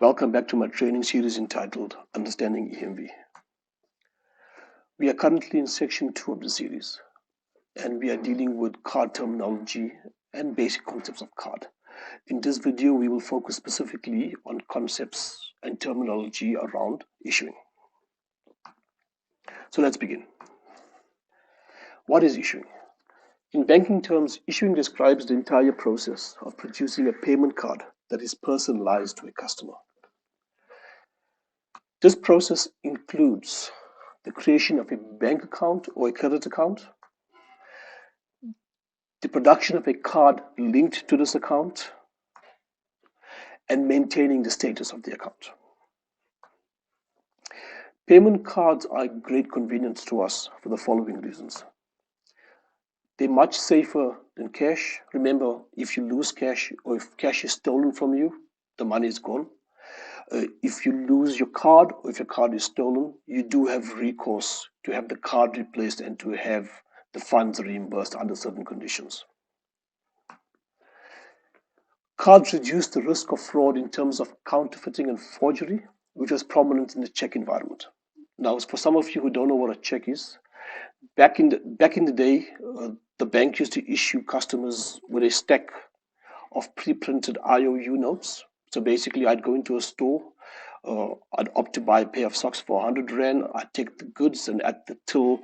Welcome back to my training series entitled Understanding EMV. We are currently in section 2 of the series, and we are dealing with card terminology and basic concepts of card. In this video, we will focus specifically on concepts and terminology around issuing. So let's begin. What is issuing? In banking terms, issuing describes the entire process of producing a payment card that is personalized to a customer. This process includes the creation of a bank account or a credit account, the production of a card linked to this account, and maintaining the status of the account. Payment cards are a great convenience to us for the following reasons. They're much safer than cash. Remember, if you lose cash or if cash is stolen from you, the money is gone. If you lose your card or if your card is stolen, you do have recourse to have the card replaced and to have the funds reimbursed under certain conditions. Cards reduce the risk of fraud in terms of counterfeiting and forgery, which was prominent in the check environment. Now, for some of you who don't know what a check is, back in the day, the bank used to issue customers with a stack of pre-printed IOU notes. So basically, I'd go into a store, I'd opt to buy a pair of socks for 100 Rand. I'd take the goods, and at the till,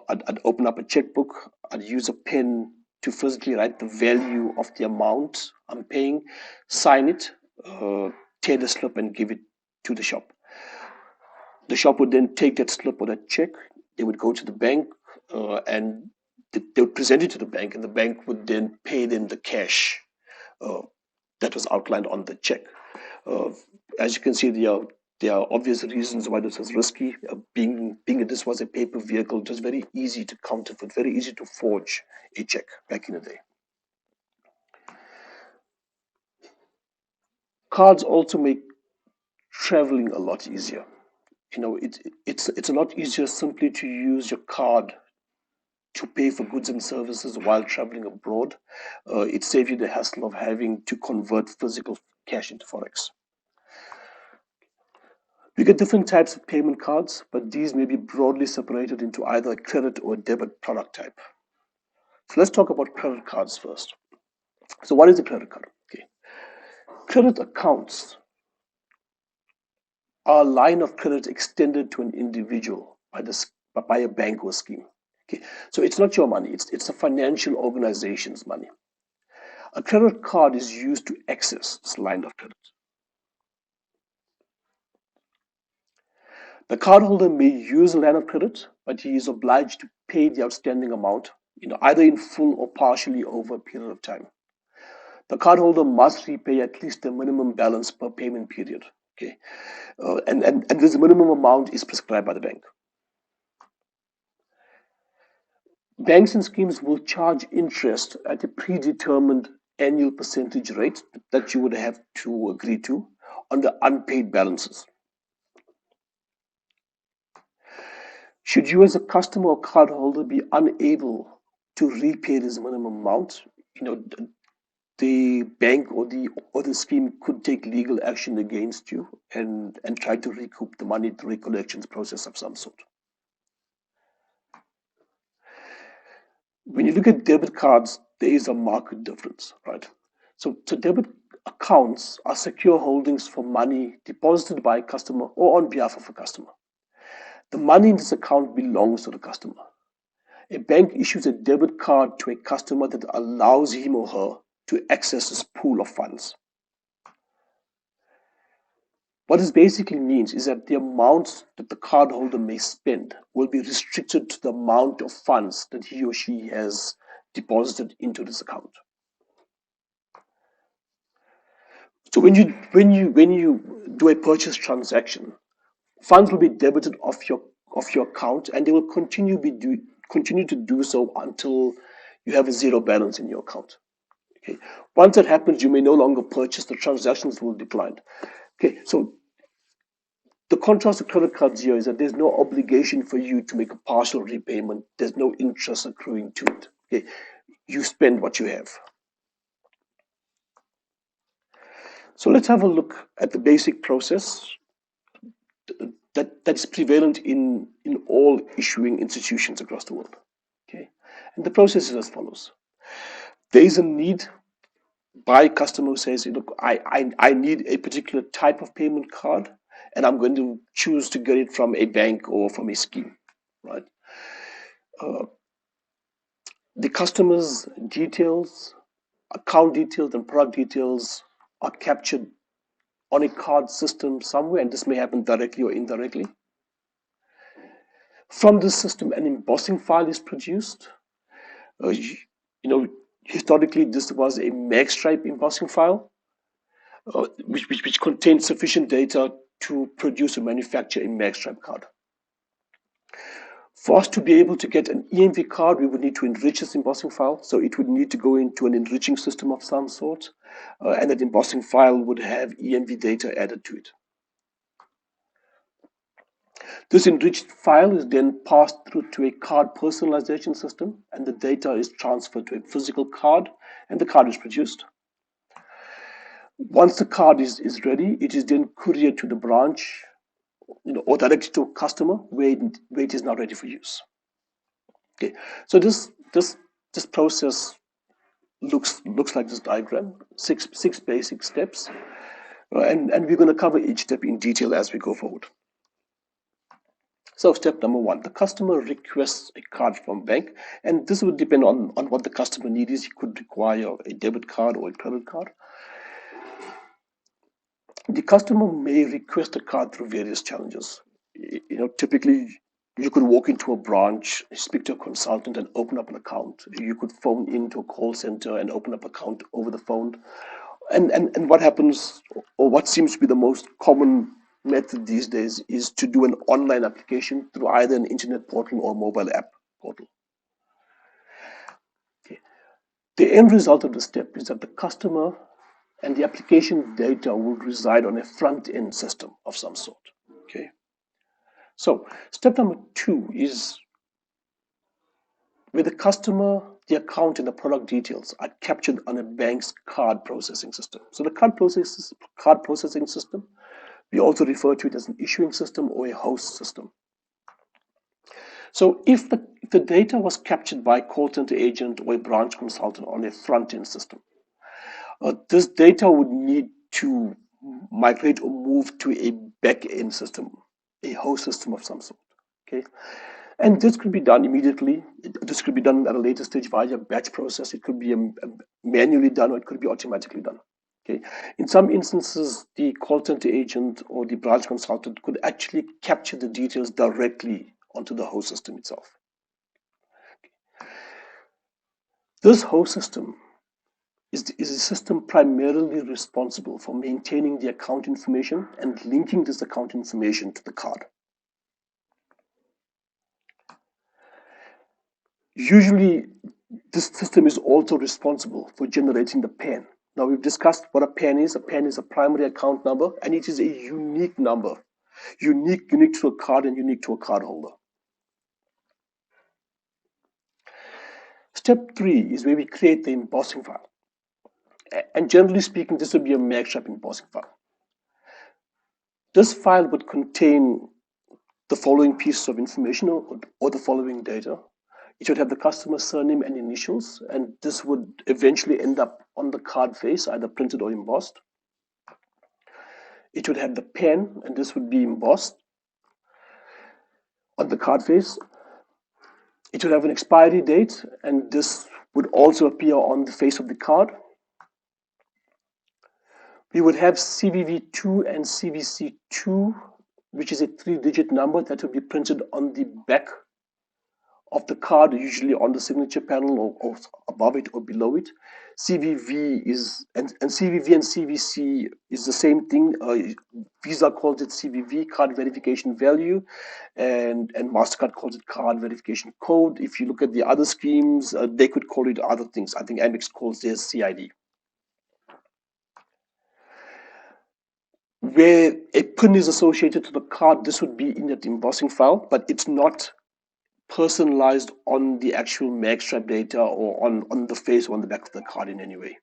I'd open up a checkbook. I'd use a pen to physically write the value of the amount I'm paying, sign it, tear the slip, and give it to the shop. The shop would then take that slip or that check. They would go to the bank, and they would present it to the bank, and the bank would then pay them the cash that was outlined on the check. As you can see, there are obvious reasons why this is risky. Being that this was a paper vehicle, it was very easy to counterfeit, very easy to forge a check back in the day. Cards also make traveling a lot easier. It's a lot easier simply to use your card to pay for goods and services while traveling abroad. It saves you the hassle of having to convert physical cash into Forex. We get different types of payment cards, but these may be broadly separated into either a credit or a debit product type. So let's talk about credit cards first. So what is a credit card? Okay. Credit accounts are a line of credit extended to an individual by a bank or scheme. Okay. So it's not your money, it's a financial organization's money. A credit card is used to access this line of credit. The cardholder may use a line of credit, but he is obliged to pay the outstanding amount, either in full or partially over a period of time. The cardholder must repay at least the minimum balance per payment period. Okay, and this minimum amount is prescribed by the bank. Banks and schemes will charge interest at a predetermined annual percentage rate that you would have to agree to on the unpaid balances. Should you as a customer or cardholder be unable to repay this minimum amount, the bank or the scheme could take legal action against you and try to recoup the money through a collections process of some sort. When you look at debit cards, there is a marked difference, right? So debit accounts are secure holdings for money deposited by a customer or on behalf of a customer. The money in this account belongs to the customer. A bank issues a debit card to a customer that allows him or her to access this pool of funds. What this basically means is that the amount that the cardholder may spend will be restricted to the amount of funds that he or she has deposited into this account. So when you do a purchase transaction, funds will be debited off your account, and they will continue to do so until you have a zero balance in your account. Okay. Once that happens, you may no longer purchase. The transactions will decline. Okay, so the contrast to credit cards here is that there's no obligation for you to make a partial repayment. There's no interest accruing to it. Okay, you spend what you have. So let's have a look at the basic process that is prevalent in all issuing institutions across the world. Okay, and the process is as follows. There is a need by customer who says, look, I need a particular type of payment card, and I'm going to choose to get it from a bank or from a scheme, right? The customer's details, account details, and product details are captured on a card system somewhere, and this may happen directly or indirectly. From this system, an embossing file is produced. You know, historically, this was a magstripe embossing file, which contains sufficient data to produce or manufacture a magstripe card. For us to be able to get an EMV card, we would need to enrich this embossing file. So it would need to go into an enriching system of some sort, and that embossing file would have EMV data added to it. This enriched file is then passed through to a card personalization system, and the data is transferred to a physical card, and the card is produced. Once the card is ready, it is then couriered to the branch, or directed to a customer where it is now ready for use. Okay, so this process looks like this diagram, six basic steps, and we're going to cover each step in detail as we go forward. So step number one, the customer requests a card from bank, and this would depend on what the customer need is. He could require a debit card or a credit card. The customer may request a card through various challenges. Typically you could walk into a branch, speak to a consultant, and open up an account. You could phone into a call center and open up an account over the phone. And what happens, or what seems to be the most common method these days, is to do an online application through either an internet portal or mobile app portal. Okay. The end result of the step is that the customer and the application data will reside on a front-end system of some sort. Okay. So step number two is where the customer, the account, and the product details are captured on a bank's card processing system. So the card processing system, we also refer to it as an issuing system or a host system. So if the data was captured by a call center agent or a branch consultant on a front-end system, this data would need to migrate or move to a back-end system, a host system of some sort. Okay, and this could be done immediately. This could be done at a later stage via batch process. It could be manually done, or it could be automatically done. Okay, in some instances, the call center agent or the branch consultant could actually capture the details directly onto the host system itself. This host system is a system primarily responsible for maintaining the account information and linking this account information to the card. Usually, this system is also responsible for generating the PAN. Now, we've discussed what a PAN is. A PAN is a primary account number, and it is a unique number, unique to a card and unique to a cardholder. Step three is where we create the embossing file. And generally speaking, this would be a magstripe embossing file. This file would contain the following pieces of information or the following data. It would have the customer's surname and initials, and this would eventually end up on the card face, either printed or embossed. It would have the PAN, and this would be embossed on the card face. It would have an expiry date, and this would also appear on the face of the card. We would have CVV2 and CVC2, which is a 3-digit number that would be printed on the back of the card, usually on the signature panel or above it or below it. CVV and CVC is the same thing. Visa calls it CVV, card verification value, and MasterCard calls it card verification code. If you look at the other schemes, they could call it other things. I think Amex calls theirs CID. Where a PIN is associated to the card, this would be in that embossing file, but it's not personalized on the actual magstripe data or on the face or on the back of the card in any way.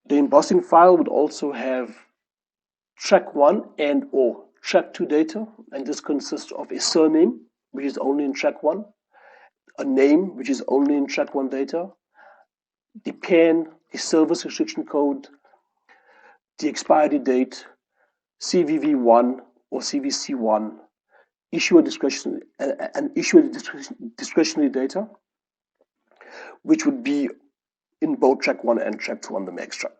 The embossing file would also have track 1 and or track 2 data, and this consists of a surname, which is only in track 1, a name, which is only in track 1 data, the PAN, the service restriction code, the expiry date, CVV1 or CVC1, issuer discretionary and issuer discretionary data, which would be in both track 1 and track 2 on the max track.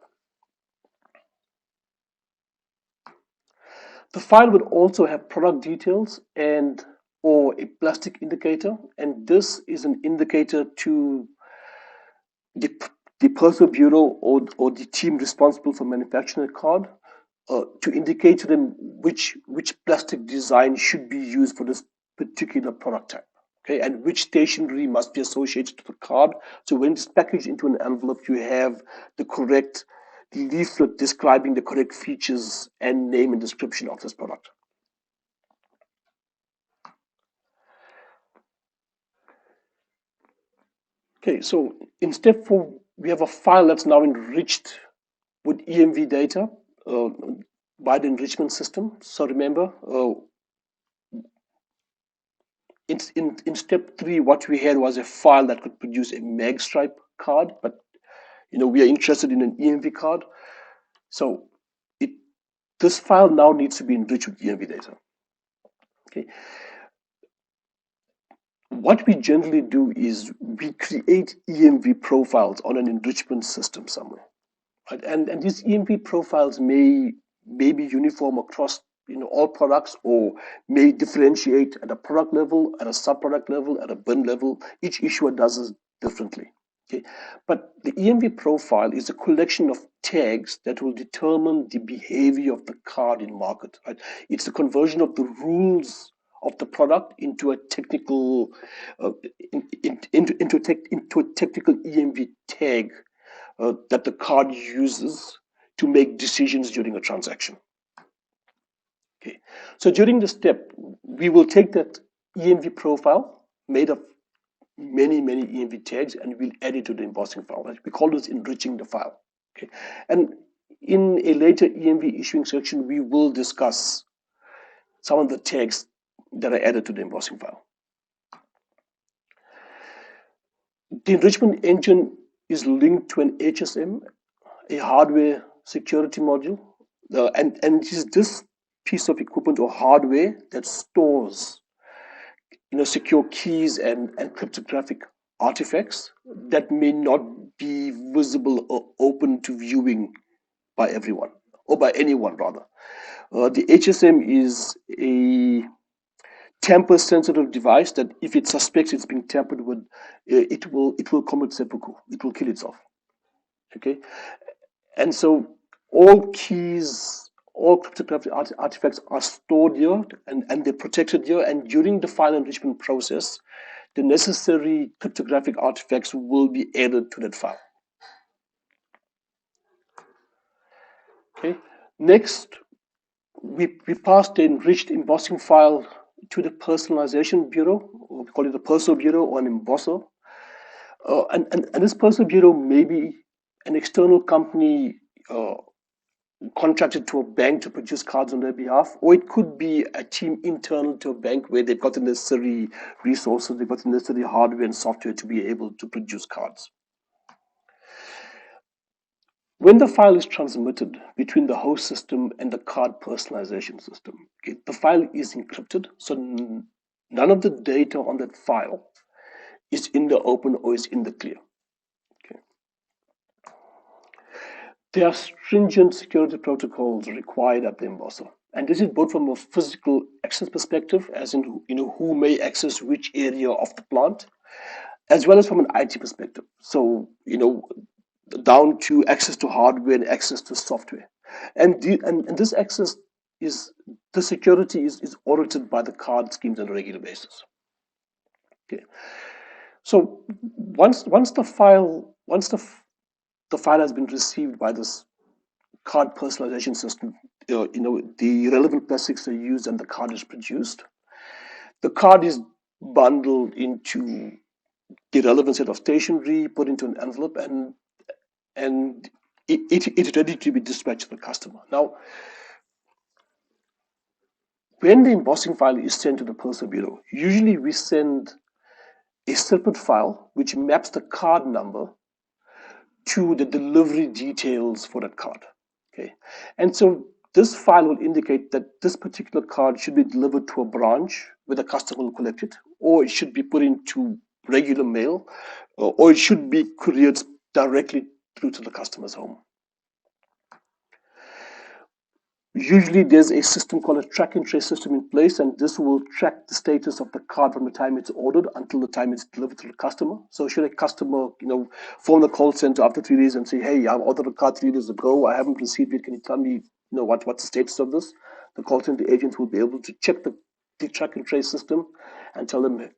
The file would also have product details and or a plastic indicator, and this is an indicator to the, the personal bureau or the team responsible for manufacturing a card to indicate to them which plastic design should be used for this particular product type. Okay, and which stationery must be associated to the card. So when it's packaged into an envelope, you have the correct leaflet describing the correct features and name and description of this product. Okay, so in step 4, we have a file that's now enriched with EMV data by the enrichment system. So remember, in step 3, what we had was a file that could produce a magstripe card, but we are interested in an EMV card. So this file now needs to be enriched with EMV data. Okay. What we generally do is we create EMV profiles on an enrichment system somewhere. Right? And these EMV profiles may be uniform across all products, or may differentiate at a product level, at a sub-product level, at a bin level. Each issuer does this differently. Okay, but the EMV profile is a collection of tags that will determine the behavior of the card in market. Right? It's the conversion of the rules of the product into a technical into a technical EMV tag that the card uses to make decisions during a transaction. Okay, so during this step, we will take that EMV profile made of many EMV tags, and we'll add it to the embossing file. Right? We call this enriching the file. Okay, and in a later EMV issuing section, we will discuss some of the tags that are added to the embossing file. The enrichment engine is linked to an HSM, a hardware security module, and it is this piece of equipment or hardware that stores secure keys and cryptographic artifacts that may not be visible or open to viewing by everyone, or by anyone rather. The HSM is a tamper-sensitive device that, if it suspects it's being tampered with, it will commit seppuku. It will kill itself. Okay, and so all keys, all cryptographic artifacts are stored here, and they're protected here. And during the file enrichment process, the necessary cryptographic artifacts will be added to that file. Okay. Next, we pass the enriched embossing file to the personalization bureau, or we call it the personal bureau or an embosser. And this personal bureau may be an external company contracted to a bank to produce cards on their behalf, or it could be a team internal to a bank where they've got the necessary resources, they've got the necessary hardware and software to be able to produce cards. When the file is transmitted between the host system and the card personalization system, okay, the file is encrypted, so none of the data on that file is in the open or is in the clear. Okay. There are stringent security protocols required at the embosser, and this is both from a physical access perspective, as in who may access which area of the plant, as well as from an IT perspective. So down to access to hardware and access to software, and this access is the security is audited by the card schemes on a regular basis. Okay, so once the file has been received by this card personalization system, the relevant plastics are used and the card is produced. The card is bundled into the relevant set of stationery, put into an envelope, and it's ready to be dispatched to the customer. Now, when the embossing file is sent to the Postal Bureau, usually we send a separate file which maps the card number to the delivery details for that card. Okay, and so this file will indicate that this particular card should be delivered to a branch where the customer will collect it, or it should be put into regular mail, or it should be couriered directly through to the customer's home. Usually there's a system called a track and trace system in place, and this will track the status of the card from the time it's ordered until the time it's delivered to the customer. So should a customer, phone the call center after 3 days and say, hey, I ordered a card 3 days ago, I haven't received it, can you tell me, what's the status of this? The call center agent will be able to check the track and trace system and tell them,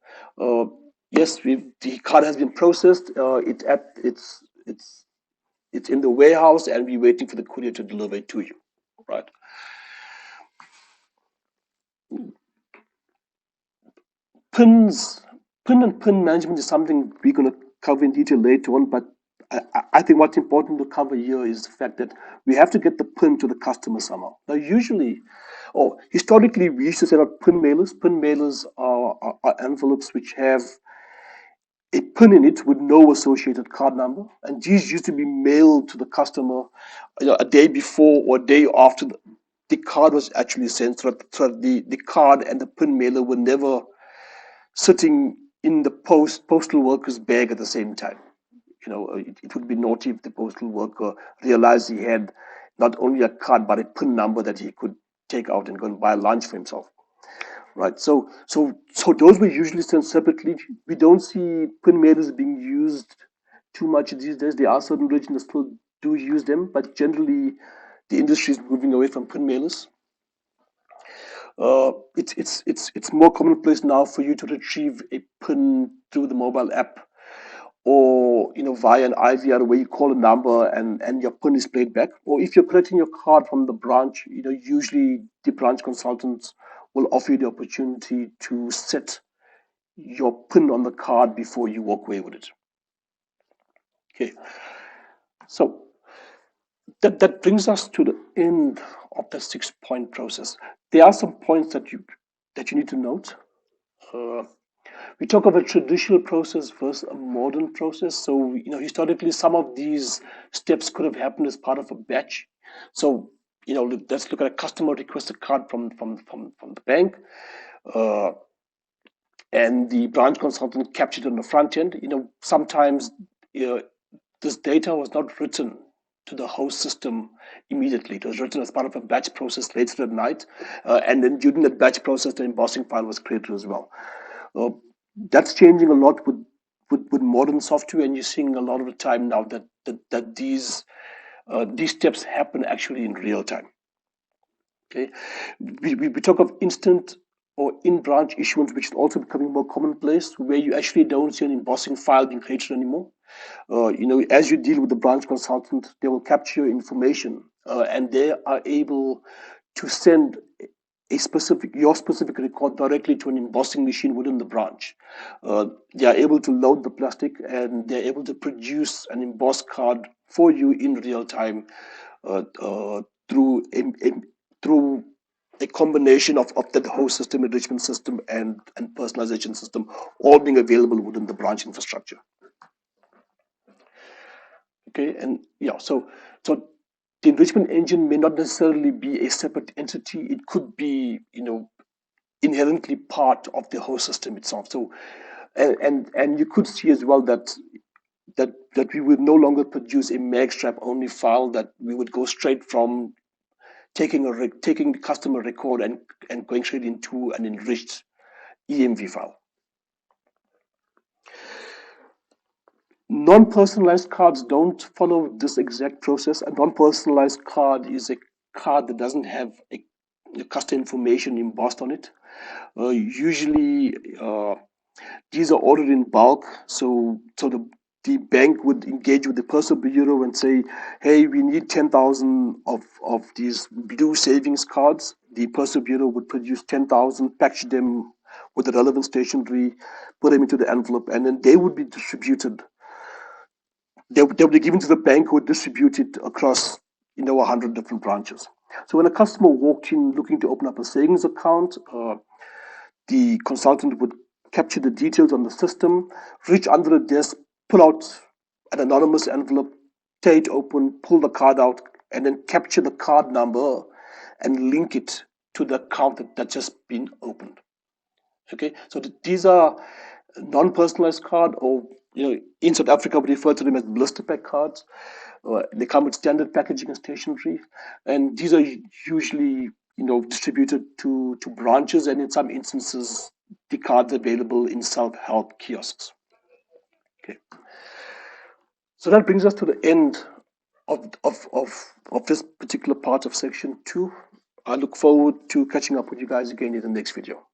yes, the card has been processed, it's in the warehouse and we're waiting for the courier to deliver it to you, right? PIN and PIN management is something we're going to cover in detail later on, but I think what's important to cover here is the fact that we have to get the PIN to the customer somehow. Now, historically, we used to set up PIN mailers. PIN mailers are envelopes which have a PIN in it with no associated card number, and these used to be mailed to the customer a day before or a day after the card was actually sent. So the card and the PIN mailer were never sitting in the postal worker's bag at the same time. It would be naughty if the postal worker realized he had not only a card but a PIN number that he could take out and go and buy lunch for himself. Right. So those were usually sent separately. We don't see PIN mailers being used too much these days. There are certain regions that still do use them, but generally the industry is moving away from PIN mailers. It's more commonplace now for you to retrieve a PIN through the mobile app, or via an IVR where you call a number and your PIN is played back. Or if you're collecting your card from the branch, usually the branch consultants will offer you the opportunity to set your PIN on the card before you walk away with it. Okay, so that brings us to the end of the 6-point process. There are some points that you need to note. We talk of a traditional process versus a modern process. So, historically, some of these steps could have happened as part of a batch. So, let's look at a customer request a card from the bank, and the branch consultant captured on the front end. Sometimes this data was not written to the host system immediately. It was written as part of a batch process later at night, and then during that batch process, the embossing file was created as well. That's changing a lot with modern software, and you're seeing a lot of the time now that these steps happen actually in real time. Okay, we talk of instant or in-branch issuance, which is also becoming more commonplace, where you actually don't see an embossing file being created anymore. As you deal with the branch consultant, they will capture your information, and they are able to send your specific record directly to an embossing machine within the branch. They are able to load the plastic, and they're able to produce an embossed card for you in real time through a combination of that host system, enrichment system, and personalization system, all being available within the branch infrastructure. Okay, and so the enrichment engine may not necessarily be a separate entity. It could be, inherently part of the host system itself. So, and you could see as well that we would no longer produce a magstrap only file, that we would go straight from taking the customer record and going straight into an enriched EMV file. Non-personalized cards don't follow this exact process. A non-personalized card is a card that doesn't have a customer information embossed on it. Usually, these are ordered in bulk, so the bank would engage with the Postal Bureau and say, hey, we need 10,000 of these blue savings cards. The Postal Bureau would produce 10,000, package them with the relevant stationery, put them into the envelope, and then they would be distributed they'll be given to the bank who distribute it across 100 different branches. So when a customer walked in looking to open up a savings account, the consultant would capture the details on the system, reach under the desk, pull out an anonymous envelope, tear it open, pull the card out, and then capture the card number and link it to the account that's just been opened. Okay, so these are non-personalized card, or in South Africa we refer to them as blister pack cards. They come with standard packaging and stationery, and these are usually distributed to branches, and in some instances the cards available in self-help kiosks. Okay, so that brings us to the end of this particular part of section 2. I look forward to catching up with you guys again in the next video.